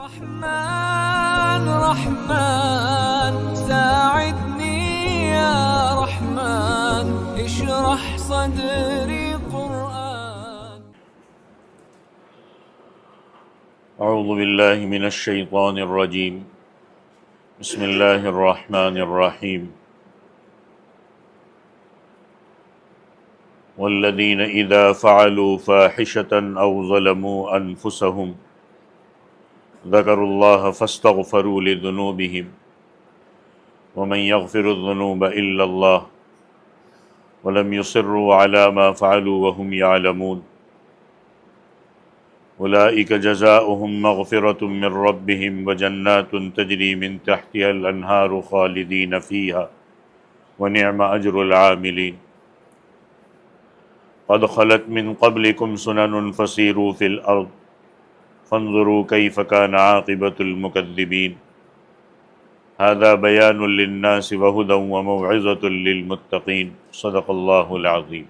رحمن رحمن ساعدني يا رحمن اشرح صدري قرآن. اعوذ باللہ من الشیطان الرجیم. بسم اللہ الرحمن الرحیم. والذین اذا فعلوا فاحشة او ظلموا انفسهم ذکروا اللہ فاستغفروا لذنوبهم ومن یغفر الذنوب الا اللہ ولم يصروا على ما فعلوا وهم يعلمون اولئک جزاؤهم مغفرة من ربهم وجنات تجری من تحتها الانہار خالدین فیها ونعم اجر العاملین. قد خلت من قبلكم سنن فسیروا فی الارض فانظروا كيف كان عاقبة المكذبين. هذا بيان للناس وهدى وموعظة للمتقين. صدق الله العظيم.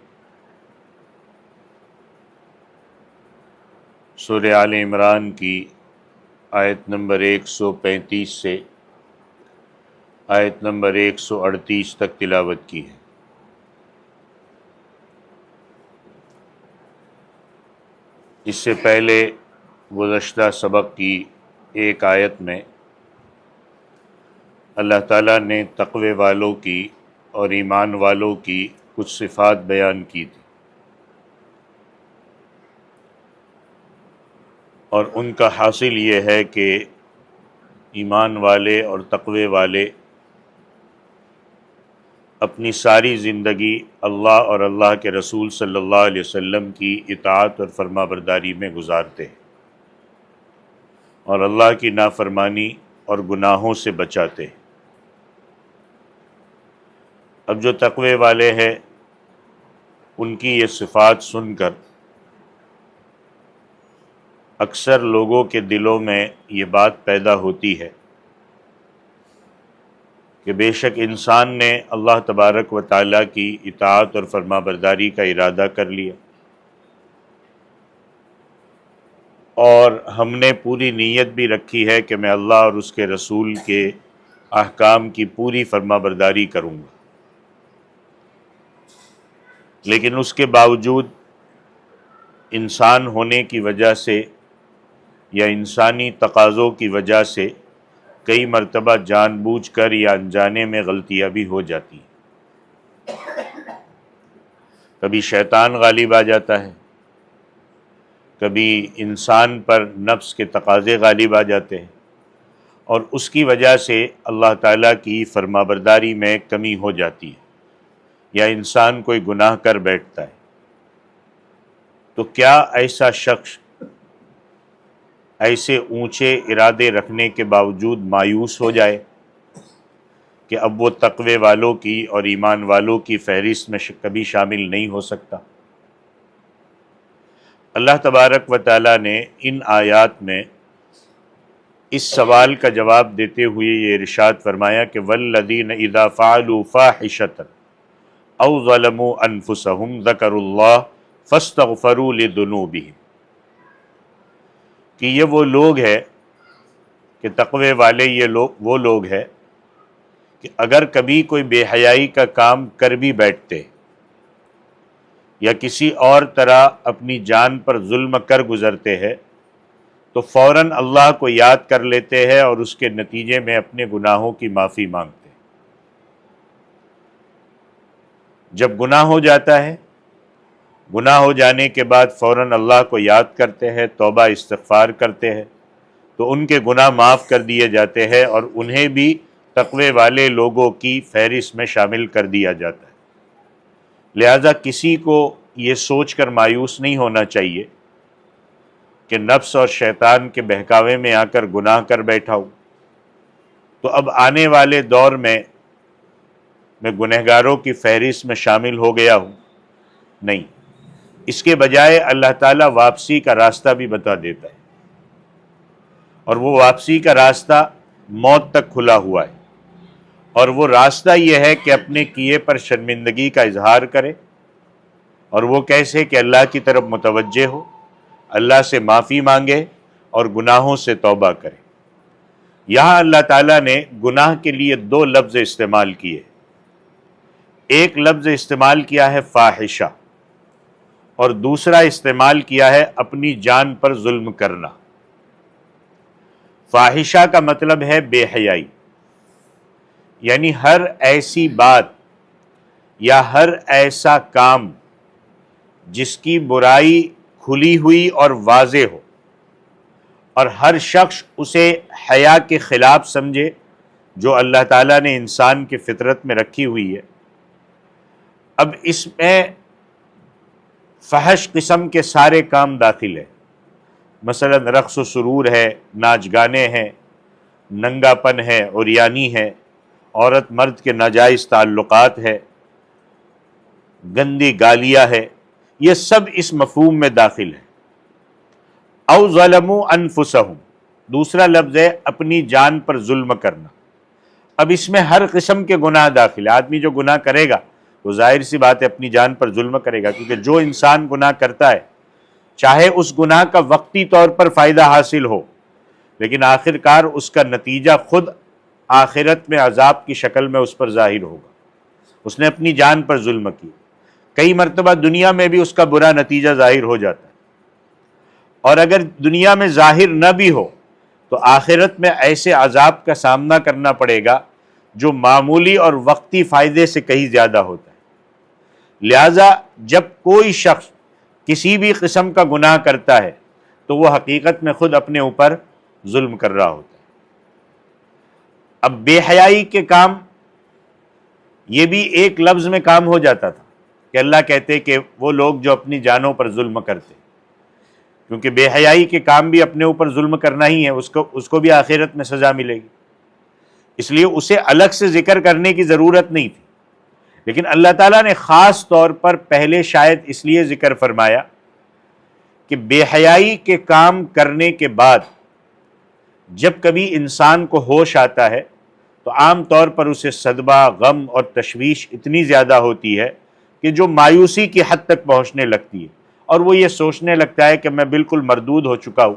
سورہ آل عمران کی آیت نمبر 135 سے آیت نمبر 138 تک تلاوت کی ہے. اس سے پہلے گزشتہ سبق کی ایک آیت میں اللہ تعالیٰ نے تقوی والوں کی اور ایمان والوں کی کچھ صفات بیان کی تھی، اور ان کا حاصل یہ ہے کہ ایمان والے اور تقوی والے اپنی ساری زندگی اللہ اور اللہ کے رسول صلی اللہ علیہ وسلم کی اطاعت اور فرما برداری میں گزارتے ہیں اور اللہ کی نافرمانی اور گناہوں سے بچاتے ہیں. اب جو تقوی والے ہیں ان کی یہ صفات سن کر اکثر لوگوں کے دلوں میں یہ بات پیدا ہوتی ہے کہ بے شک انسان نے اللہ تبارک و تعالیٰ کی اطاعت اور فرما برداری کا ارادہ کر لیا، اور ہم نے پوری نیت بھی رکھی ہے کہ میں اللہ اور اس کے رسول کے احکام کی پوری فرما برداری کروں گا، لیکن اس کے باوجود انسان ہونے کی وجہ سے یا انسانی تقاضوں کی وجہ سے کئی مرتبہ جان بوجھ کر یا انجانے میں غلطیاں بھی ہو جاتی ہیں. کبھی شیطان غالب آ جاتا ہے، کبھی انسان پر نفس کے تقاضے غالب آ جاتے ہیں، اور اس کی وجہ سے اللہ تعالیٰ کی فرما برداری میں کمی ہو جاتی ہے یا انسان کوئی گناہ کر بیٹھتا ہے. تو کیا ایسا شخص ایسے اونچے ارادے رکھنے کے باوجود مایوس ہو جائے کہ اب وہ تقوی والوں کی اور ایمان والوں کی فہرست میں کبھی شامل نہیں ہو سکتا؟ اللہ تبارک و تعالیٰ نے ان آیات میں اس سوال کا جواب دیتے ہوئے یہ ارشاد فرمایا کہ والذین اذا فعلوا فاحشة او ظلموا انفسهم ذکروا اللہ فاستغفروا لذنوبهم، کہ یہ وہ لوگ ہیں کہ تقوی والے وہ لوگ ہیں کہ اگر کبھی کوئی بے حیائی کا کام کر بھی بیٹھتے یا کسی اور طرح اپنی جان پر ظلم کر گزرتے ہیں تو فوراً اللہ کو یاد کر لیتے ہیں اور اس کے نتیجے میں اپنے گناہوں کی معافی مانگتے ہیں. جب گناہ ہو جاتا ہے، گناہ ہو جانے کے بعد فوراً اللہ کو یاد کرتے ہیں، توبہ استغفار کرتے ہیں، تو ان کے گناہ معاف کر دیے جاتے ہیں اور انہیں بھی تقوی والے لوگوں کی فہرست میں شامل کر دیا جاتا ہے. لہذا کسی کو یہ سوچ کر مایوس نہیں ہونا چاہیے کہ نفس اور شیطان کے بہکاوے میں آ کر گناہ کر بیٹھا ہوں تو اب آنے والے دور میں گنہگاروں کی فہرست میں شامل ہو گیا ہوں. نہیں، اس کے بجائے اللہ تعالیٰ واپسی کا راستہ بھی بتا دیتا ہے، اور وہ واپسی کا راستہ موت تک کھلا ہوا ہے، اور وہ راستہ یہ ہے کہ اپنے کیے پر شرمندگی کا اظہار کرے اور وہ کیسے کہ اللہ کی طرف متوجہ ہو، اللہ سے معافی مانگے اور گناہوں سے توبہ کرے. یہاں اللہ تعالیٰ نے گناہ کے لیے دو لفظ استعمال کیے. ایک لفظ استعمال کیا ہے فاحشہ، اور دوسرا استعمال کیا ہے اپنی جان پر ظلم کرنا. فاحشہ کا مطلب ہے بے حیائی، یعنی ہر ایسی بات یا ہر ایسا کام جس کی برائی کھلی ہوئی اور واضح ہو اور ہر شخص اسے حیا کے خلاف سمجھے، جو اللہ تعالیٰ نے انسان کی فطرت میں رکھی ہوئی ہے. اب اس میں فحش قسم کے سارے کام داخل ہیں، مثلا رقص و سرور ہے، ناچ گانے ہیں، ننگا پن ہے، عریانی ہے، عورت مرد کے ناجائز تعلقات ہے، گندی گالیاں ہے، یہ سب اس مفہوم میں داخل ہے. او ظلموا انفسہم، دوسرا لفظ ہے اپنی جان پر ظلم کرنا. اب اس میں ہر قسم کے گناہ داخل ہے. آدمی جو گناہ کرے گا وہ ظاہر سی بات ہے اپنی جان پر ظلم کرے گا، کیونکہ جو انسان گناہ کرتا ہے چاہے اس گناہ کا وقتی طور پر فائدہ حاصل ہو، لیکن آخر کار اس کا نتیجہ خود آخرت میں عذاب کی شکل میں اس پر ظاہر ہوگا. اس نے اپنی جان پر ظلم کی. کئی مرتبہ دنیا میں بھی اس کا برا نتیجہ ظاہر ہو جاتا ہے، اور اگر دنیا میں ظاہر نہ بھی ہو تو آخرت میں ایسے عذاب کا سامنا کرنا پڑے گا جو معمولی اور وقتی فائدے سے کہیں زیادہ ہوتا ہے. لہذا جب کوئی شخص کسی بھی قسم کا گناہ کرتا ہے تو وہ حقیقت میں خود اپنے اوپر ظلم کر رہا ہوتا ہے. اب بے حیائی کے کام یہ بھی ایک لفظ میں کام ہو جاتا تھا کہ اللہ کہتے کہ وہ لوگ جو اپنی جانوں پر ظلم کرتے، کیونکہ بے حیائی کے کام بھی اپنے اوپر ظلم کرنا ہی ہے، اس کو بھی آخرت میں سزا ملے گی، اس لیے اسے الگ سے ذکر کرنے کی ضرورت نہیں تھی. لیکن اللہ تعالیٰ نے خاص طور پر پہلے شاید اس لیے ذکر فرمایا کہ بے حیائی کے کام کرنے کے بعد جب کبھی انسان کو ہوش آتا ہے تو عام طور پر اسے صدمہ، غم اور تشویش اتنی زیادہ ہوتی ہے کہ جو مایوسی کی حد تک پہنچنے لگتی ہے، اور وہ یہ سوچنے لگتا ہے کہ میں بالکل مردود ہو چکا ہوں.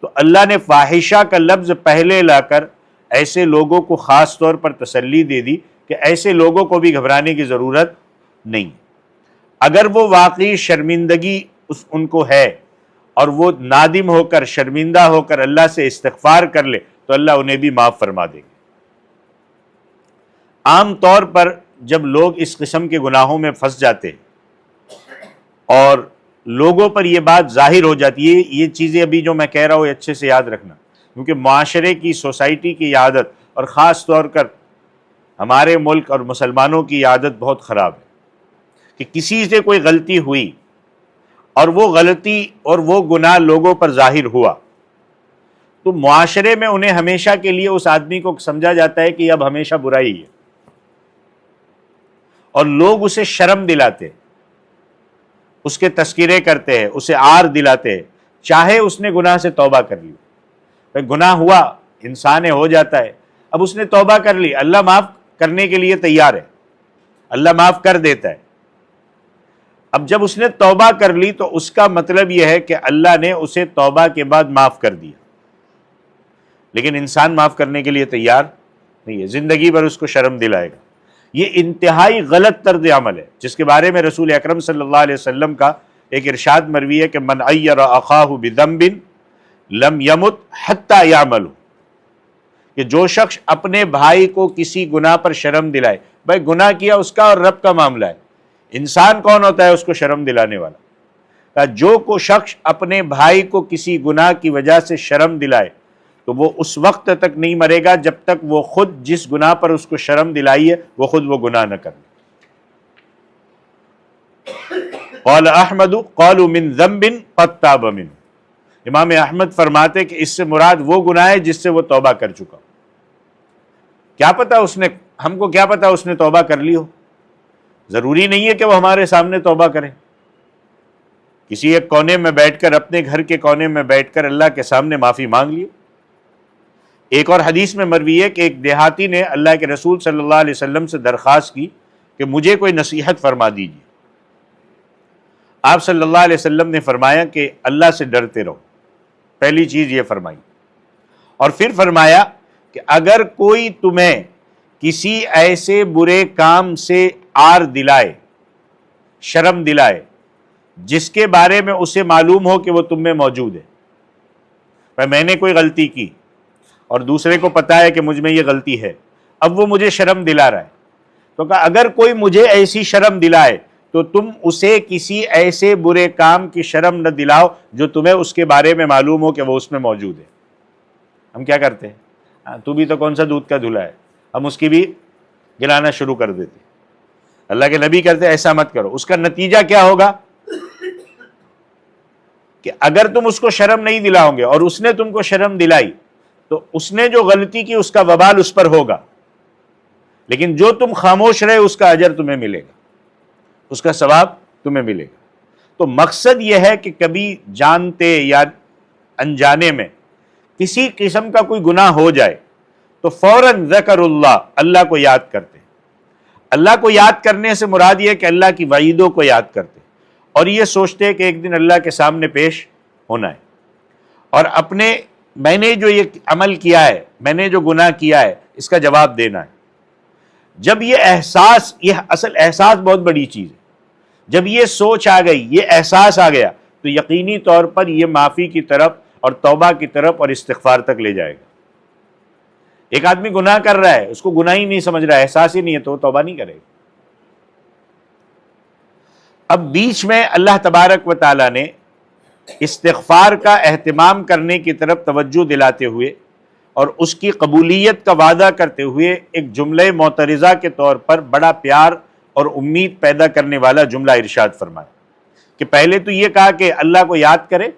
تو اللہ نے فاحشہ کا لفظ پہلے لا کر ایسے لوگوں کو خاص طور پر تسلی دے دی کہ ایسے لوگوں کو بھی گھبرانے کی ضرورت نہیں. اگر وہ واقعی شرمندگی ان کو ہے اور وہ نادم ہو کر، شرمندہ ہو کر اللہ سے استغفار کر لے تو اللہ انہیں بھی معاف فرما دے گا. عام طور پر جب لوگ اس قسم کے گناہوں میں پھنس جاتے ہیں اور لوگوں پر یہ بات ظاہر ہو جاتی ہے، یہ چیزیں ابھی جو میں کہہ رہا ہوں یہ اچھے سے یاد رکھنا، کیونکہ معاشرے کی، سوسائٹی کی عادت، اور خاص طور پر ہمارے ملک اور مسلمانوں کی عادت بہت خراب ہے کہ کسی سے کوئی غلطی ہوئی اور وہ غلطی اور وہ گناہ لوگوں پر ظاہر ہوا تو معاشرے میں انہیں ہمیشہ کے لیے اس آدمی کو سمجھا جاتا ہے کہ یہ اب ہمیشہ برائی ہے، اور لوگ اسے شرم دلاتے، اس کے تذکرے کرتے ہیں، اسے عار دلاتے ہیں، چاہے اس نے گناہ سے توبہ کر لی. گناہ ہوا، انسان ہو جاتا ہے، اب اس نے توبہ کر لی، اللہ معاف کرنے کے لیے تیار ہے، اللہ معاف کر دیتا ہے. اب جب اس نے توبہ کر لی تو اس کا مطلب یہ ہے کہ اللہ نے اسے توبہ کے بعد معاف کر دیا، لیکن انسان معاف کرنے کے لیے تیار نہیں ہے، زندگی بھر اس کو شرم دلائے گا. یہ انتہائی غلط طرز عمل ہے جس کے بارے میں رسول اکرم صلی اللہ علیہ وسلم کا ایک ارشاد مروی ہے کہ من عیر اخاہ بذنب لم یمت حتی یعمل، کہ جو شخص اپنے بھائی کو کسی گناہ پر شرم دلائے. بھائی گناہ کیا اس کا اور رب کا معاملہ ہے، انسان کون ہوتا ہے اس کو شرم دلانے والا؟ کہ جو کو شخص اپنے بھائی کو کسی گناہ کی وجہ سے شرم دلائے تو وہ اس وقت تک نہیں مرے گا جب تک وہ خود جس گناہ پر اس کو شرم دلائی ہے وہ خود وہ گناہ نہ کرے. قال احمد قالوا من ذنب قد تاب منه، امام احمد فرماتے کہ اس سے مراد وہ گناہ ہے جس سے وہ توبہ کر چکا. کیا پتہ اس نے، ہم کو کیا پتہ اس نے توبہ کر لی ہو، ضروری نہیں ہے کہ وہ ہمارے سامنے توبہ کرے. کسی ایک کونے میں بیٹھ کر، اپنے گھر کے کونے میں بیٹھ کر اللہ کے سامنے معافی مانگ لی. ایک اور حدیث میں مروی ہے کہ ایک دیہاتی نے اللہ کے رسول صلی اللہ علیہ وسلم سے درخواست کی کہ مجھے کوئی نصیحت فرما دیجیے. آپ صلی اللہ علیہ وسلم نے فرمایا کہ اللہ سے ڈرتے رہو، پہلی چیز یہ فرمائی، اور پھر فرمایا کہ اگر کوئی تمہیں کسی ایسے برے کام سے آر دلائے، شرم دلائے، جس کے بارے میں اسے معلوم ہو کہ وہ تم میں موجود ہے، میں نے کوئی غلطی کی اور دوسرے کو پتا ہے کہ مجھ میں یہ غلطی ہے، اب وہ مجھے شرم دلا رہا ہے، تو کہا اگر کوئی مجھے ایسی شرم دلائے تو تم اسے کسی ایسے برے کام کی شرم نہ دلاؤ جو تمہیں اس کے بارے میں معلوم ہو کہ وہ اس میں موجود ہے۔ ہم کیا کرتے ہیں، تو بھی تو کون سا دودھ کا دھلا ہے، ہم اس کی بھی گلانا شروع کر دیتے۔ اللہ کے نبی کہتے ایسا مت کرو۔ اس کا نتیجہ کیا ہوگا کہ اگر تم اس کو شرم نہیں دلاؤ گے اور اس نے تم کو شرم دلائی تو اس نے جو غلطی کی اس کا وبال اس پر ہوگا، لیکن جو تم خاموش رہے اس کا اجر تمہیں ملے گا، اس کا ثواب تمہیں ملے گا۔ تو مقصد یہ ہے کہ کبھی جانتے یا انجانے میں کسی قسم کا کوئی گناہ ہو جائے تو فوراً ذکر اللہ، اللہ کو یاد کرتے۔ اللہ کو یاد کرنے سے مراد یہ کہ اللہ کی وعیدوں کو یاد کرتے اور یہ سوچتے کہ ایک دن اللہ کے سامنے پیش ہونا ہے اور اپنے میں نے جو یہ عمل کیا ہے، میں نے جو گناہ کیا ہے، اس کا جواب دینا ہے۔ جب یہ احساس، یہ اصل احساس بہت بڑی چیز ہے، جب یہ سوچ آ گئی، یہ احساس آ گیا تو یقینی طور پر یہ معافی کی طرف اور توبہ کی طرف اور استغفار تک لے جائے گا۔ ایک آدمی گناہ کر رہا ہے، اس کو گناہ ہی نہیں سمجھ رہا ہے، احساس ہی نہیں ہے، تو وہ توبہ نہیں کرے گا۔ اب بیچ میں اللہ تبارک و تعالیٰ نے استغفار کا اہتمام کرنے کی طرف توجہ دلاتے ہوئے اور اس کی قبولیت کا وعدہ کرتے ہوئے ایک جملہ معترضہ کے طور پر بڑا پیار اور امید پیدا کرنے والا جملہ ارشاد فرمایا کہ پہلے تو یہ کہا کہ اللہ کو یاد کرے،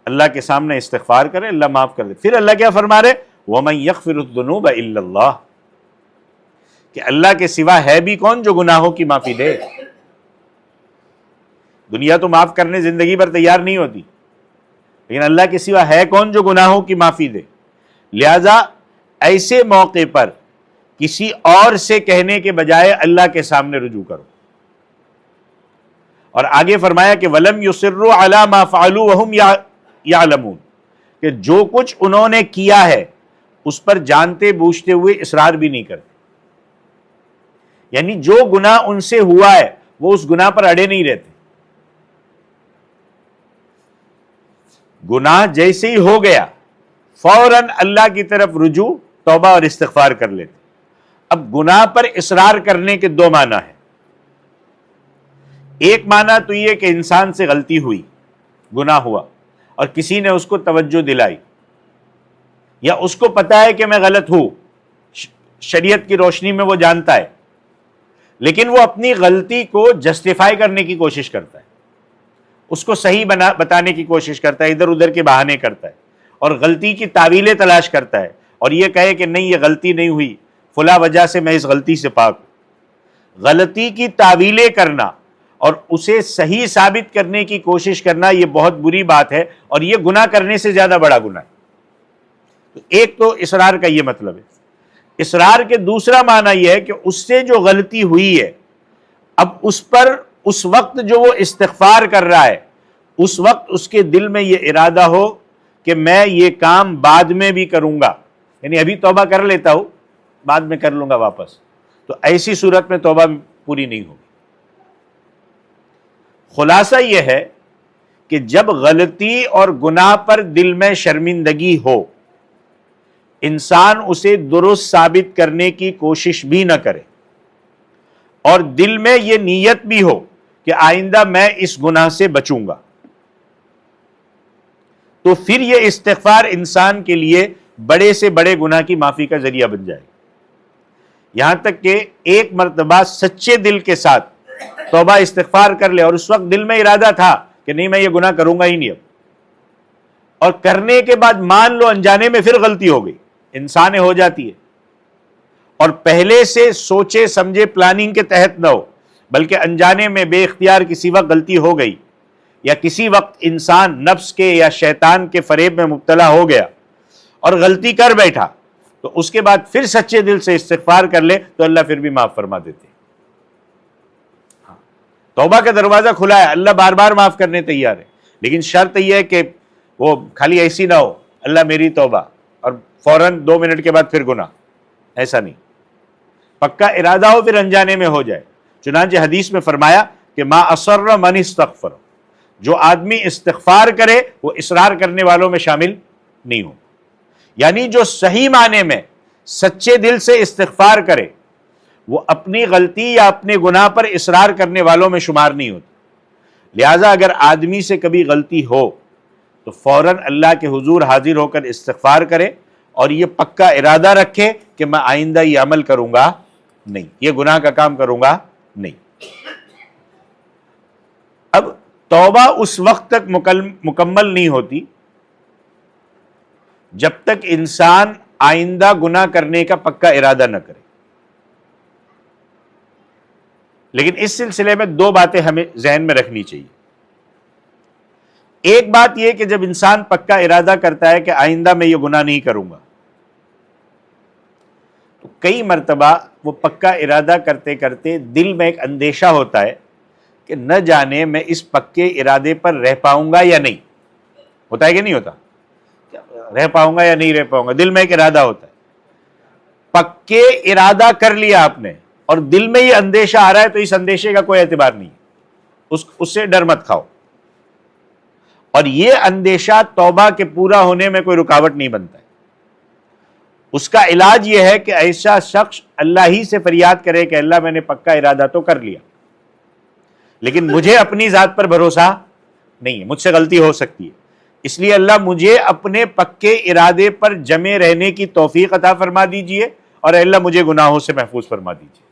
اللہ کے سامنے استغفار کرے، اللہ معاف کر دے۔ پھر اللہ کیا فرما رہے، وَمَن يَغْفِرُ الذُّنُوبَ إِلَّا اللَّهُ، کہ اللہ کے سوا ہے بھی کون جو گناہوں کی معافی دے۔ دنیا تو معاف کرنے زندگی بھر تیار نہیں ہوتی، لیکن اللہ کے سوا ہے کون جو گناہوں کی معافی دے۔ لہذا ایسے موقع پر کسی اور سے کہنے کے بجائے اللہ کے سامنے رجوع کرو۔ اور آگے فرمایا کہ وَلَمْ يُصِرُّوا عَلَى مَا فَعَلُوا وَهُمْ يَعْلَمُونَ، کہ جو کچھ انہوں نے کیا ہے اس پر جانتے بوجھتے ہوئے اصرار بھی نہیں کرتے، یعنی جو گناہ ان سے ہوا ہے وہ اس گناہ پر اڑے نہیں رہتے۔ گناہ جیسے ہی ہو گیا فوراً اللہ کی طرف رجوع، توبہ اور استغفار کر لیتے۔ اب گناہ پر اصرار کرنے کے دو معنی ہیں۔ ایک معنی تو یہ کہ انسان سے غلطی ہوئی، گناہ ہوا اور کسی نے اس کو توجہ دلائی یا اس کو پتا ہے کہ میں غلط ہوں، شریعت کی روشنی میں وہ جانتا ہے، لیکن وہ اپنی غلطی کو جسٹیفائی کرنے کی کوشش کرتا ہے، اس کو صحیح بتانے کی کوشش کرتا ہے، ادھر ادھر کے بہانے کرتا ہے اور غلطی کی تعویلیں تلاش کرتا ہے اور یہ کہے کہ نہیں یہ غلطی نہیں ہوئی، فلاں وجہ سے میں اس غلطی سے پاک ہوں۔ غلطی کی تعویلیں کرنا اور اسے صحیح ثابت کرنے کی کوشش کرنا یہ بہت بری بات ہے اور یہ گناہ کرنے سے زیادہ بڑا گناہ ہے۔ تو ایک تو اصرار کا یہ مطلب ہے۔ اصرار کے دوسرا معنی یہ ہے کہ اس سے جو غلطی ہوئی ہے اب اس پر اس وقت جو وہ استغفار کر رہا ہے اس وقت اس کے دل میں یہ ارادہ ہو کہ میں یہ کام بعد میں بھی کروں گا، یعنی ابھی توبہ کر لیتا ہوں بعد میں کر لوں گا واپس، تو ایسی صورت میں توبہ پوری نہیں ہوگی۔ خلاصہ یہ ہے کہ جب غلطی اور گناہ پر دل میں شرمندگی ہو، انسان اسے درست ثابت کرنے کی کوشش بھی نہ کرے اور دل میں یہ نیت بھی ہو کہ آئندہ میں اس گناہ سے بچوں گا، تو پھر یہ استغفار انسان کے لیے بڑے سے بڑے گناہ کی معافی کا ذریعہ بن جائے گا۔ یہاں تک کہ ایک مرتبہ سچے دل کے ساتھ توبہ استغفار کر لے اور اس وقت دل میں ارادہ تھا کہ نہیں میں یہ گناہ کروں گا ہی نہیں اب، اور کرنے کے بعد مان لو انجانے میں پھر غلطی ہو گئی، انسان ہو جاتی ہے، اور پہلے سے سوچے سمجھے پلاننگ کے تحت نہ ہو بلکہ انجانے میں بے اختیار کسی وقت غلطی ہو گئی یا کسی وقت انسان نفس کے یا شیطان کے فریب میں مبتلا ہو گیا اور غلطی کر بیٹھا، تو اس کے بعد پھر سچے دل سے استغفار کر لے تو اللہ پھر بھی معاف فرما دیتے۔ توبہ کا دروازہ کھلا ہے، اللہ بار بار معاف کرنے تیار ہے، لیکن شرط یہ ہے کہ وہ خالی ایسی نہ ہو اللہ میری توبہ، اور فوراً 2 منٹ کے بعد پھر گناہ، ایسا نہیں، پکا ارادہ ہو پھر انجانے میں ہو جائے۔ چنانچہ حدیث میں فرمایا کہ ما اصر من استغفر، جو آدمی استغفار کرے وہ اصرار کرنے والوں میں شامل نہیں ہو، یعنی جو صحیح معنی میں سچے دل سے استغفار کرے وہ اپنی غلطی یا اپنے گناہ پر اصرار کرنے والوں میں شمار نہیں ہوتا۔ لہٰذا اگر آدمی سے کبھی غلطی ہو تو فوراً اللہ کے حضور حاضر ہو کر استغفار کرے اور یہ پکا ارادہ رکھے کہ میں آئندہ یہ عمل کروں گا نہیں، یہ گناہ کا کام کروں گا نہیں۔ اب توبہ اس وقت تک مکمل نہیں ہوتی جب تک انسان آئندہ گناہ کرنے کا پکا ارادہ نہ کرے۔ لیکن اس سلسلے میں 2 باتیں ہمیں ذہن میں رکھنی چاہیے۔ ایک بات یہ کہ جب انسان پکا ارادہ کرتا ہے کہ آئندہ میں یہ گناہ نہیں کروں گا، تو کئی مرتبہ وہ پکا ارادہ کرتے کرتے دل میں ایک اندیشہ ہوتا ہے کہ نہ جانے میں اس پکے ارادے پر رہ پاؤں گا یا نہیں۔ ہوتا ہے کہ نہیں ہوتا؟ رہ پاؤں گا یا نہیں رہ پاؤں گا، دل میں ایک ارادہ ہوتا ہے۔ پکے ارادہ کر لیا آپ نے اور دل میں یہ اندیشہ آ رہا ہے تو اس اندیشے کا کوئی اعتبار نہیں، اس سے ڈر مت کھاؤ، اور یہ اندیشہ توبہ کے پورا ہونے میں کوئی رکاوٹ نہیں بنتا ہے۔ اس کا علاج یہ ہے کہ ایسا شخص اللہ ہی سے فریاد کرے کہ اللہ میں نے پکا ارادہ تو کر لیا لیکن مجھے اپنی ذات پر بھروسہ نہیں ہے، مجھ سے غلطی ہو سکتی ہے، اس لیے اللہ مجھے اپنے پکے ارادے پر جمے رہنے کی توفیق عطا فرما دیجئے اور اللہ مجھے گناہوں سے محفوظ فرما دیجئے۔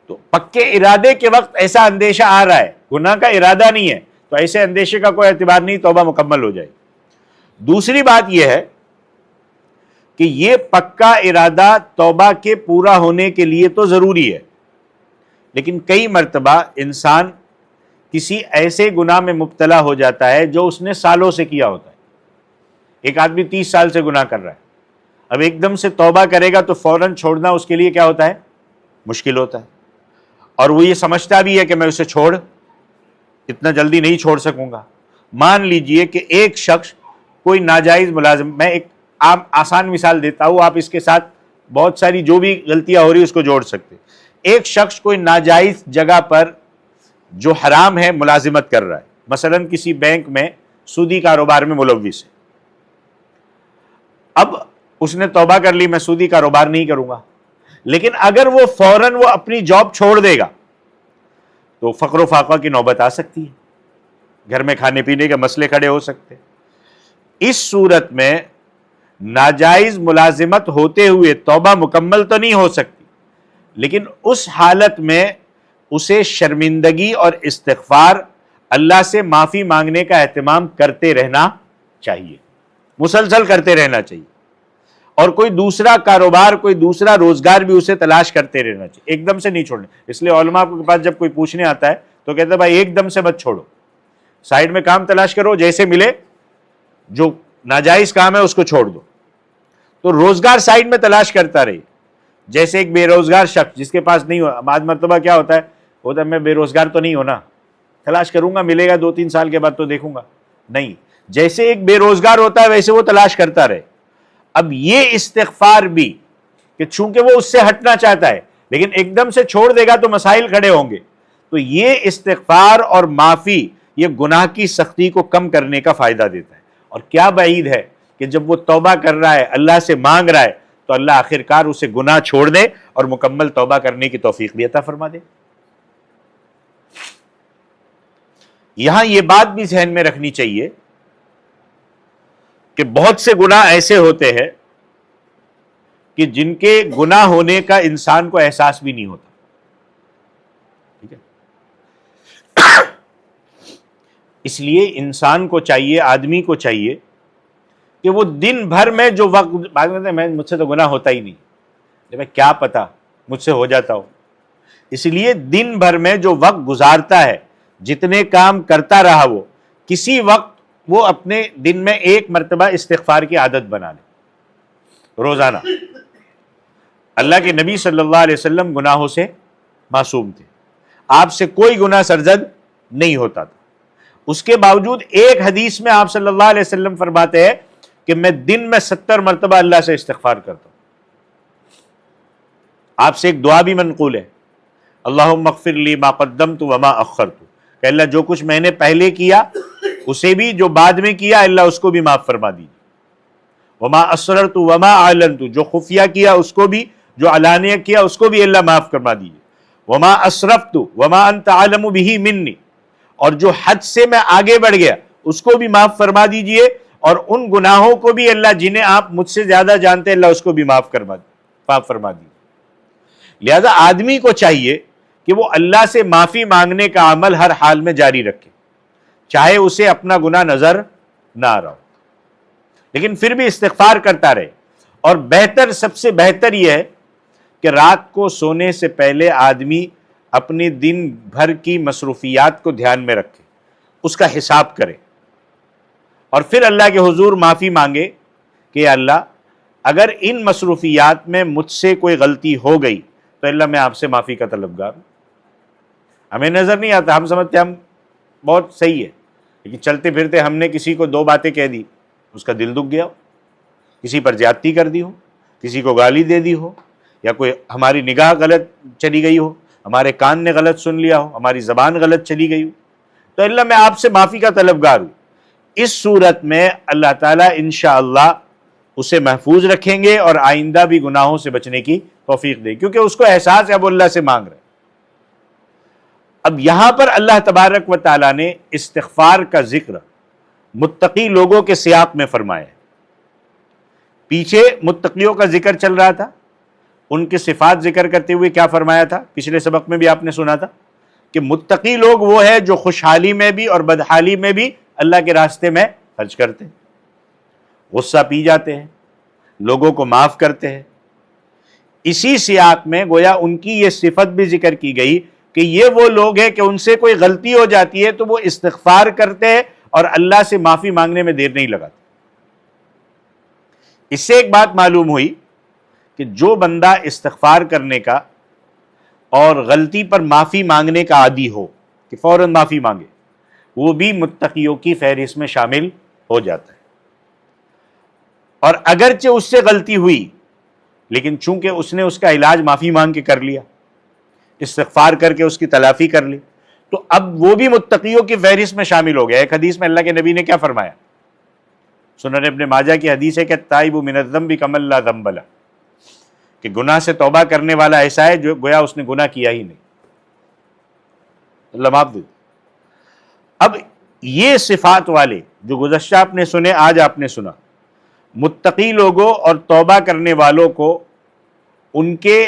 تو پکے ارادے کے وقت ایسا اندیشہ آ رہا ہے، گناہ کا ارادہ نہیں ہے، تو ایسے اندیشے کا کوئی اعتبار نہیں، توبہ مکمل ہو جائے۔ دوسری بات یہ ہے کہ یہ پکا ارادہ توبہ کے پورا ہونے کے لیے تو ضروری ہے، لیکن کئی مرتبہ انسان کسی ایسے گناہ میں مبتلا ہو جاتا ہے جو اس نے سالوں سے کیا ہوتا ہے۔ ایک آدمی 30 سال سے گناہ کر رہا ہے، اب ایک دم سے توبہ کرے گا تو فوراً چھوڑنا اس کے لیے کیا ہوتا ہے؟ مشکل ہوتا ہے، اور وہ یہ سمجھتا بھی ہے کہ میں اسے اتنا جلدی نہیں چھوڑ سکوں گا۔ مان لیجئے کہ ایک شخص کوئی ناجائز ملازم، میں ایک عام آسان مثال دیتا ہوں، آپ اس کے ساتھ بہت ساری جو بھی غلطیاں ہو رہی اس کو جوڑ سکتے۔ ایک شخص کوئی ناجائز جگہ پر جو حرام ہے ملازمت کر رہا ہے، مثلا کسی بینک میں سودی کاروبار میں ملوث ہے، اب اس نے توبہ کر لی میں سودی کاروبار نہیں کروں گا، لیکن اگر وہ فوراً وہ اپنی جاب چھوڑ دے گا تو فقر و فاقہ کی نوبت آ سکتی ہے، گھر میں کھانے پینے کے مسئلے کھڑے ہو سکتے ہیں۔ اس صورت میں ناجائز ملازمت ہوتے ہوئے توبہ مکمل تو نہیں ہو سکتی، لیکن اس حالت میں اسے شرمندگی اور استغفار، اللہ سے معافی مانگنے کا اہتمام کرتے رہنا چاہیے، مسلسل کرتے رہنا چاہیے، اور کوئی دوسرا کاروبار، کوئی دوسرا روزگار بھی اسے تلاش کرتے رہنا چاہیے، ایک دم سے نہیں چھوڑنا۔ اس لیے علماء کے پاس جب کوئی پوچھنے آتا ہے تو کہتے ہیں بھائی ایک دم سے مت چھوڑو، سائیڈ میں کام تلاش کرو، جیسے ملے جو ناجائز کام ہے اس کو چھوڑ دو۔ تو روزگار سائیڈ میں تلاش کرتا رہے، جیسے ایک بے روزگار شخص جس کے پاس نہیں ہو، بعض مرتبہ کیا ہوتا ہے میں بے روزگار تو نہیں ہونا، تلاش کروں گا، ملے گا 2-3 سال کے بعد تو دیکھوں گا، نہیں، جیسے ایک بے روزگار ہوتا ہے ویسے وہ تلاش کرتا رہے۔ اب یہ استغفار بھی کہ چونکہ وہ اس سے ہٹنا چاہتا ہے لیکن ایک دم سے چھوڑ دے گا تو مسائل کھڑے ہوں گے، تو یہ استغفار اور معافی یہ گناہ کی سختی کو کم کرنے کا فائدہ دیتا ہے۔ اور کیا بعید ہے کہ جب وہ توبہ کر رہا ہے، اللہ سے مانگ رہا ہے، تو اللہ آخرکار اسے گناہ چھوڑ دے اور مکمل توبہ کرنے کی توفیق بھی عطا فرما دے۔ یہاں یہ بات بھی ذہن میں رکھنی چاہیے کہ بہت سے گناہ ایسے ہوتے ہیں کہ جن کے گناہ ہونے کا انسان کو احساس بھی نہیں ہوتا، ٹھیک ہے؟ اس لیے انسان کو چاہیے، آدمی کو چاہیے کہ وہ دن بھر میں جو وقت، بعد میں مجھ سے تو گناہ ہوتا ہی نہیں، میں کیا پتا مجھ سے ہو جاتا ہو، اس لیے دن بھر میں جو وقت گزارتا ہے، جتنے کام کرتا رہا، وہ کسی وقت وہ اپنے دن میں ایک مرتبہ استغفار کی عادت بنا لے روزانہ۔ اللہ کے نبی صلی اللہ علیہ وسلم گناہوں سے معصوم تھے، آپ سے کوئی گناہ سرزد نہیں ہوتا تھا، اس کے باوجود ایک حدیث میں آپ صلی اللہ علیہ وسلم فرماتے ہیں کہ میں دن میں 70 مرتبہ اللہ سے استغفار کرتا ہوں. آپ سے ایک دعا بھی منقول ہے، اللہم اغفر لی ما قدمت وما اخرت، کہ اللہ جو کچھ میں نے پہلے کیا اسے بھی، جو بعد میں کیا اللہ اس کو بھی معاف فرما دیجیے. وما اسررت وما اعلنت، جو خفیہ کیا اس کو بھی، جو علانیہ کیا اس کو بھی اللہ معاف فرما دیجیے. وما اسرفت وما انت اعلم به منی، اور جو حد سے میں آگے بڑھ گیا اس کو بھی معاف فرما دیجئے، اور ان گناہوں کو بھی اللہ جنہیں آپ مجھ سے زیادہ جانتے ہیں اللہ اس کو بھی معاف فرما دیجئے. لہذا آدمی کو چاہیے کہ وہ اللہ سے معافی مانگنے کا عمل ہر حال میں جاری رکھے، چاہے اسے اپنا گناہ نظر نہ آ رہا ہو، لیکن پھر بھی استغفار کرتا رہے. اور بہتر، سب سے بہتر یہ ہے کہ رات کو سونے سے پہلے آدمی اپنے دن بھر کی مصروفیات کو دھیان میں رکھے، اس کا حساب کرے، اور پھر اللہ کے حضور معافی مانگے کہ یا اللہ اگر ان مصروفیات میں مجھ سے کوئی غلطی ہو گئی تو اللہ میں آپ سے معافی کا طلبگار ہوں. ہمیں نظر نہیں آتا، ہم سمجھتے ہم بہت صحیح ہے، لیکن چلتے پھرتے ہم نے کسی کو 2 باتیں کہہ دی، اس کا دل دکھ گیا ہو، کسی پر زیادتی کر دی ہو، کسی کو گالی دے دی ہو، یا کوئی ہماری نگاہ غلط چلی گئی ہو، ہمارے کان نے غلط سن لیا ہو، ہماری زبان غلط چلی گئی ہو، تو اللہ میں آپ سے معافی کا طلبگار ہوں. اس صورت میں اللہ تعالیٰ انشاءاللہ اسے محفوظ رکھیں گے اور آئندہ بھی گناہوں سے بچنے کی توفیق دے، کیونکہ اس کو احساس ہے اب اللہ سے مانگ رہے. اب یہاں پر اللہ تبارک و تعالیٰ نے استغفار کا ذکر متقی لوگوں کے سیاق میں فرمایا ہے. پیچھے متقیوں کا ذکر چل رہا تھا، ان کی صفات ذکر کرتے ہوئے کیا فرمایا تھا؟ پچھلے سبق میں بھی آپ نے سنا تھا کہ متقی لوگ وہ ہے جو خوشحالی میں بھی اور بدحالی میں بھی اللہ کے راستے میں خرچ کرتے ہیں، غصہ پی جاتے ہیں، لوگوں کو معاف کرتے ہیں. اسی سیاق میں گویا ان کی یہ صفت بھی ذکر کی گئی کہ یہ وہ لوگ ہیں کہ ان سے کوئی غلطی ہو جاتی ہے تو وہ استغفار کرتے ہیں اور اللہ سے معافی مانگنے میں دیر نہیں لگاتے. اس سے ایک بات معلوم ہوئی کہ جو بندہ استغفار کرنے کا اور غلطی پر معافی مانگنے کا عادی ہو کہ فوراً معافی مانگے، وہ بھی متقیوں کی فہرست میں شامل ہو جاتا ہے. اور اگرچہ اس سے غلطی ہوئی لیکن چونکہ اس نے اس کا علاج معافی مانگ کے کر لیا، استغفار کر کے اس کی تلافی کر لی، تو اب وہ بھی متقیوں کی فہرست میں شامل ہو گیا. ایک حدیث میں اللہ کے نبی نے کیا فرمایا؟ سنن ابن ماجہ کی حدیث ہے کہ التائب من الذنب کمن لا ذنب لہ، کہ گناہ سے توبہ کرنے والا ایسا ہے جو گویا اس نے گناہ کیا ہی نہیں، اللہ معاف دے. اب یہ صفات والے جو گزشتہ آپ نے سنے، آج آپ نے سنا، متقی لوگوں اور توبہ کرنے والوں کو ان کے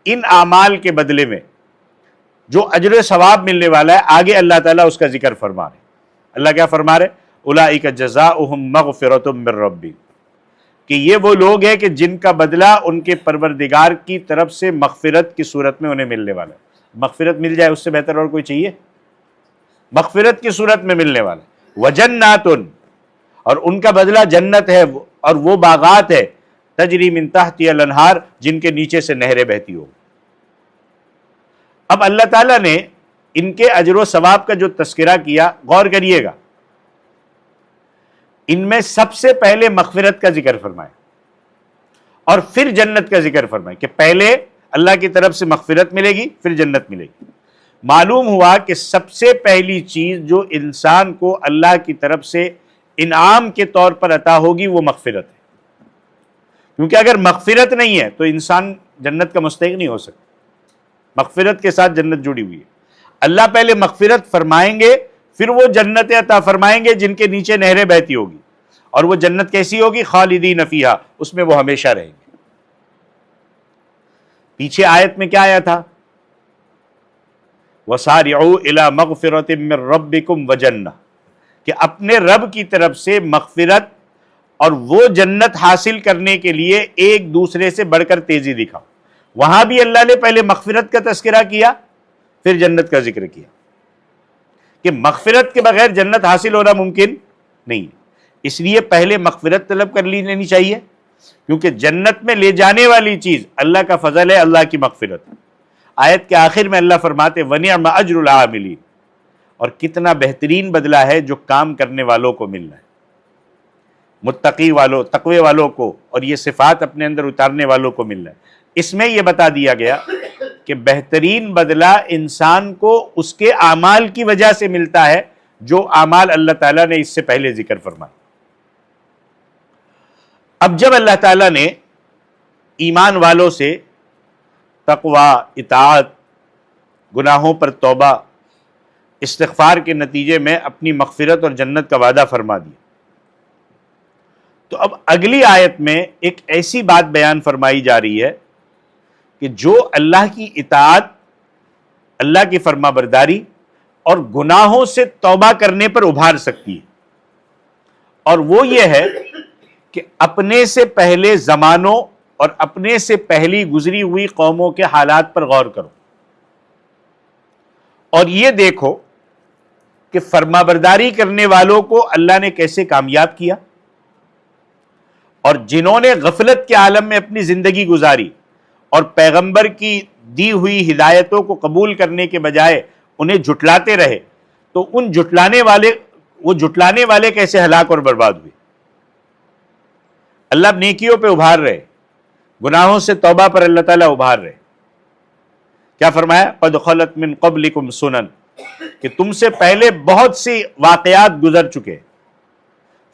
ان اعمال کے بدلے میں جو اجر و ثواب ملنے والا ہے، آگے اللہ تعالیٰ اس کا ذکر فرما رہے. اللہ کیا فرما رہے؟ اولئک جزاؤہم مغفرۃ من ربہم، کہ یہ وہ لوگ ہیں کہ جن کا بدلہ ان کے پروردگار کی طرف سے مغفرت کی صورت میں انہیں ملنے والا ہے. مغفرت مل جائے اس سے بہتر اور کوئی چاہیے؟ مغفرت کی صورت میں ملنے والا ہے. وجنات، اور ان کا بدلہ جنت ہے اور وہ باغات ہے، تجری من تحتها الانہار، جن کے نیچے سے نہریں بہتی ہو. اب اللہ تعالیٰ نے ان کے اجر و ثواب کا جو تذکرہ کیا، غور کریے گا، ان میں سب سے پہلے مغفرت کا ذکر فرمایا اور پھر جنت کا ذکر فرمایا، کہ پہلے اللہ کی طرف سے مغفرت ملے گی پھر جنت ملے گی. معلوم ہوا کہ سب سے پہلی چیز جو انسان کو اللہ کی طرف سے انعام کے طور پر عطا ہوگی وہ مغفرت ہے، کیونکہ اگر مغفرت نہیں ہے تو انسان جنت کا مستحق نہیں ہو سکتا. مغفرت کے ساتھ جنت جڑی ہوئی ہے. اللہ پہلے مغفرت فرمائیں گے، پھر وہ جنت عطا فرمائیں گے جن کے نیچے نہریں بہتی ہوگی، اور وہ جنت کیسی ہوگی؟ خالدین فیہا، اس میں وہ ہمیشہ رہیں گے. پیچھے آیت میں کیا آیا تھا؟ وَسَارِعُوا إِلَى مَغْفِرَةٍ مِّن رَبِّكُمْ وَجَنَّةٍ، کہ اپنے رب کی طرف سے مغفرت اور وہ جنت حاصل کرنے کے لیے ایک دوسرے سے بڑھ کر تیزی دکھاؤ. وہاں بھی اللہ نے پہلے مغفرت کا تذکرہ کیا پھر جنت کا ذکر کیا، کہ مغفرت کے بغیر جنت حاصل ہونا ممکن نہیں ہے. اس لیے پہلے مغفرت طلب کر لینی چاہیے، کیونکہ جنت میں لے جانے والی چیز اللہ کا فضل ہے، اللہ کی مغفرت. آیت کے آخر میں اللہ فرماتے وَنِعْمَ أَجْرُ الْعَامِلِينَ، اور کتنا بہترین بدلہ ہے جو کام کرنے والوں کو ملنا ہے. متقی والوں، تقوی والوں کو اور یہ صفات اپنے اندر اتارنے والوں کو مل رہا ہے۔ اس میں یہ بتا دیا گیا کہ بہترین بدلہ انسان کو اس کے اعمال کی وجہ سے ملتا ہے جو اعمال اللہ تعالیٰ نے اس سے پہلے ذکر فرمائے۔ اب جب اللہ تعالیٰ نے ایمان والوں سے تقوی، اطاعت، گناہوں پر توبہ، استغفار کے نتیجے میں اپنی مغفرت اور جنت کا وعدہ فرما دیا، تو اب اگلی آیت میں ایک ایسی بات بیان فرمائی جا رہی ہے کہ جو اللہ کی اطاعت، اللہ کی فرما برداری اور گناہوں سے توبہ کرنے پر ابھار سکتی ہے، اور وہ یہ ہے کہ اپنے سے پہلے زمانوں اور اپنے سے پہلی گزری ہوئی قوموں کے حالات پر غور کرو اور یہ دیکھو کہ فرما برداری کرنے والوں کو اللہ نے کیسے کامیاب کیا، اور جنہوں نے غفلت کے عالم میں اپنی زندگی گزاری اور پیغمبر کی دی ہوئی ہدایتوں کو قبول کرنے کے بجائے انہیں جھٹلاتے رہے، تو ان جھٹلانے والے کیسے ہلاک اور برباد ہوئے۔ اللہ نیکیوں پہ ابھار رہے، گناہوں سے توبہ پر اللہ تعالیٰ ابھار رہے۔ کیا فرمایا؟ قد خلت من قبلکم سنن، کہ تم سے پہلے بہت سی واقعات گزر چکے۔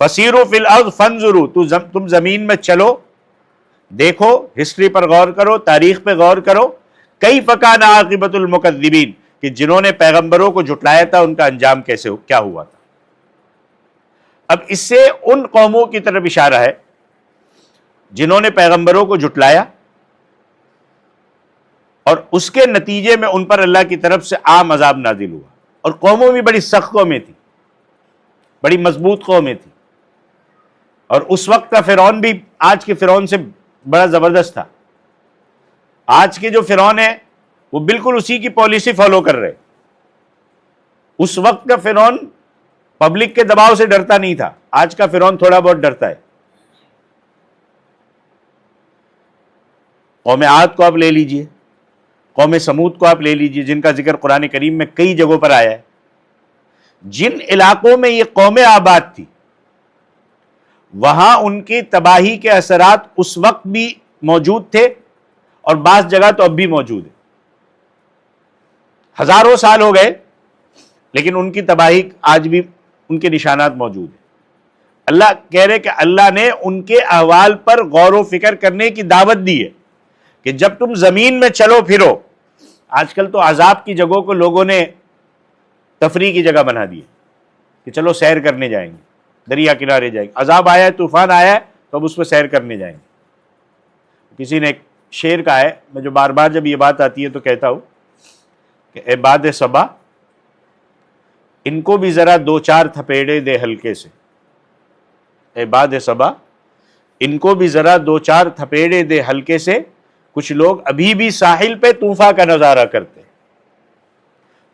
فسیروا فی الارض فانظروا، تم زمین میں چلو، دیکھو، ہسٹری پر غور کرو، تاریخ پہ غور کرو، کیف کان عاقبۃ المکذبین، کہ جنہوں نے پیغمبروں کو جھٹلایا تھا ان کا انجام کیا ہوا تھا۔ اب اس سے ان قوموں کی طرف اشارہ ہے جنہوں نے پیغمبروں کو جھٹلایا اور اس کے نتیجے میں ان پر اللہ کی طرف سے عام عذاب نازل ہوا، اور قوموں بھی بڑی سخت قومیں تھی، بڑی مضبوط قومیں تھی، اور اس وقت کا فرعون بھی آج کے فرعون سے بڑا زبردست تھا۔ آج کے جو فرعون ہے وہ بالکل اسی کی پالیسی فالو کر رہے۔ اس وقت کا فرعون پبلک کے دباؤ سے ڈرتا نہیں تھا، آج کا فرعون تھوڑا بہت ڈرتا ہے۔ قوم عاد کو آپ لے لیجئے، قوم سمود کو آپ لے لیجئے، جن کا ذکر قرآن کریم میں کئی جگہوں پر آیا ہے۔ جن علاقوں میں یہ قومیں آباد تھی وہاں ان کی تباہی کے اثرات اس وقت بھی موجود تھے اور بعض جگہ تو اب بھی موجود ہیں۔ ہزاروں سال ہو گئے لیکن ان کی تباہی آج بھی ان کے نشانات موجود ہیں۔ اللہ کہہ رہے کہ اللہ نے ان کے احوال پر غور و فکر کرنے کی دعوت دی ہے کہ جب تم زمین میں چلو پھرو۔ آج کل تو عذاب کی جگہوں کو لوگوں نے تفریح کی جگہ بنا دی ہے کہ چلو سیر کرنے جائیں گے، دریا کنارے جائیں گے، عذاب آیا ہے، طوفان آیا ہے تو اب اس پہ سیر کرنے جائیں گے۔ کسی نے ایک شعر کہا ہے، میں جو بار بار جب یہ بات آتی ہے تو کہتا ہوں کہ اے باد صبا، ان کو بھی ذرا دو چار تھپیڑے دے ہلکے سے۔ اے باد صبا، ان کو بھی ذرا دو چار تھپیڑے دے ہلکے سے، کچھ لوگ ابھی بھی ساحل پہ طوفان کا نظارہ کرتے ہیں۔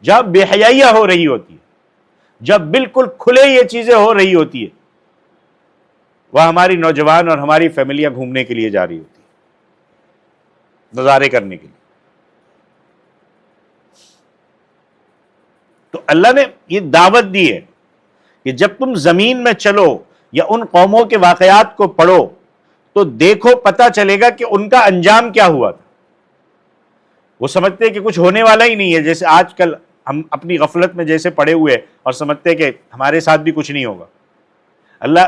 جب بے حیائی ہو رہی ہوتی ہے، جب بالکل کھلے یہ چیزیں ہو رہی ہوتی ہے، وہ ہماری نوجوان اور ہماری فیملیاں گھومنے کے لیے جا رہی ہوتی ہے، نظارے کرنے کے لیے۔ تو اللہ نے یہ دعوت دی ہے کہ جب تم زمین میں چلو یا ان قوموں کے واقعات کو پڑھو تو دیکھو، پتہ چلے گا کہ ان کا انجام کیا ہوا تھا۔ وہ سمجھتے کہ کچھ ہونے والا ہی نہیں ہے، جیسے آج کل ہم اپنی غفلت میں جیسے پڑے ہوئے اور سمجھتے کہ ہمارے ساتھ بھی کچھ نہیں ہوگا۔ اللہ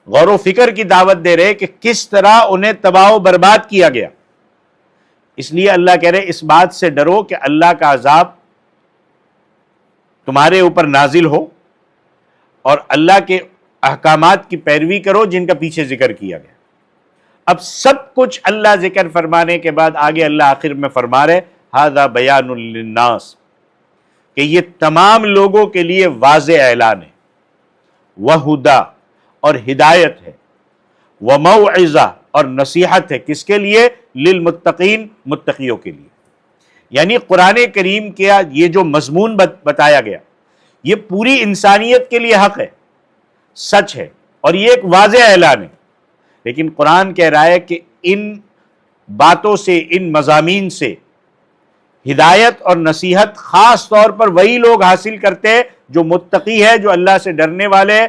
غور و فکر کی دعوت دے رہے کہ کس طرح انہیں تباہ و برباد کیا گیا۔ اس لیے اللہ کہہ رہے اس بات سے ڈرو کہ اللہ کا عذاب تمہارے اوپر نازل ہو، اور اللہ کے احکامات کی پیروی کرو جن کا پیچھے ذکر کیا گیا۔ اب سب کچھ اللہ ذکر فرمانے کے بعد آگے اللہ آخر میں فرما رہے ھذا بیان للناس، کہ یہ تمام لوگوں کے لیے واضح اعلان ہے، وہدا اور ہدایت ہے، وموعظہ اور نصیحت ہے، کس کے لیے؟ للمتقین، متقیوں کے لیے۔ یعنی قرآن کریم کا یہ جو مضمون بتایا گیا یہ پوری انسانیت کے لیے حق ہے، سچ ہے، اور یہ ایک واضح اعلان ہے۔ لیکن قرآن کہہ رہا ہے کہ ان باتوں سے، ان مضامین سے ہدایت اور نصیحت خاص طور پر وہی لوگ حاصل کرتے ہیں جو متقی ہے، جو اللہ سے ڈرنے والے ہیں،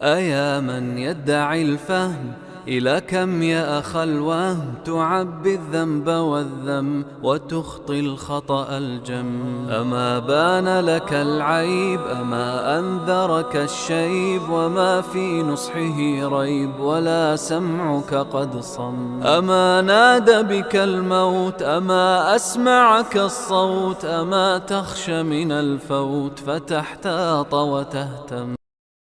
أيا من يدعي الفهم إلى كم يا أخ الوهم تعبي الذنب والذم وتخطي الخطأ الجم. أما بان لك العيب أما أنذرك الشيب وما في نصحه ريب ولا سمعك قد صم. أما نادى بك الموت أما أسمعك الصوت أما تخشى من الفوت فتحتاط وتهتم.